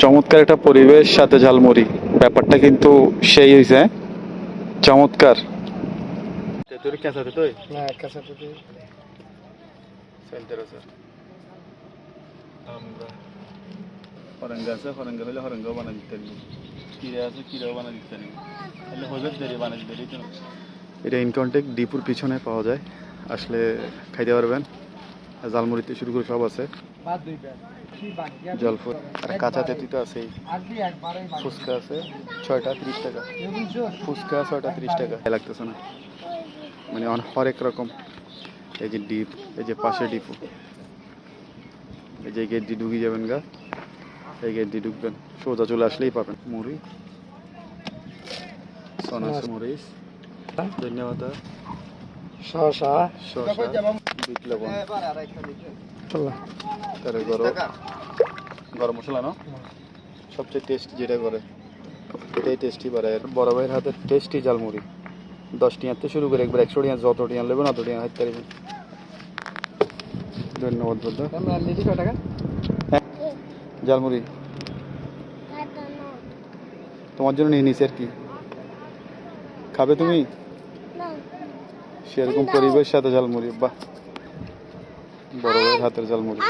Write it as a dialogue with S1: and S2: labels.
S1: চমৎকার একটা পরিবেশ, সাথে ঝালমুড়ি, ব্যাপারটা কিন্তু সেই হয়েছে। চমৎকার। তোর কেঁচাতে তো
S2: না কাঁচাতে
S1: সেন্টার আছে, আমরা হরঙ্গা আছে, হরঙ্গা হলে হরঙ্গাও বানা দিতে পারি, কিরা আছে কিরাও বানা দিতে পারি, তাহলে হজর দেরি বানা দিতে পারি। এটা ইনকন্টেক ডিপুর পিছনে পাওয়া যায়, আসলে খাইতে পারবেন। ঝালমুড়িতে শুরু করে সব আছে, জলফুর আর কাঁচা তেঁতুল তো আছেই। ফুচকা আছে 6টা 30 টাকা, ফুচকা 6টা 30 টাকা, লাগতেছে না মানে হরেক রকম। এই যে ডিপ, এই যে পাশে ডিপু, এই যে গেট দিয়ে ঢুকে যাবেন গা, এই গেট দিয়ে ঢুকবেন, সোজা চলে আসলেই পাবেন মুড়ি, সনাস মরিচ, ধন্যবাদ,
S2: শসা
S1: শসা, বিট লবণ, তারপরে গরম মশলা না, সবচেয়ে টেস্ট যেটা করে এটাই টেস্টি বাড়ে। বড় ভাইয়ের হাতের টেস্টি ঝালমুড়ি 10 টিয়াতে শুরু করে একবার 100 টিয়া, যত টিয়া নেবেন অত টিয়া হাতে পারবেন। ধন্যবাদ দাদা।
S2: টাকা
S1: ঝালমুড়ি তোমার জন্য নিয়ে নিছি আর কি, খাবে তুমি? সেরকম পরিবেশ, সাথে ঝালমুড়ি, বাহ, বড় ভাইয়ের হাতের ঝালমুড়ি।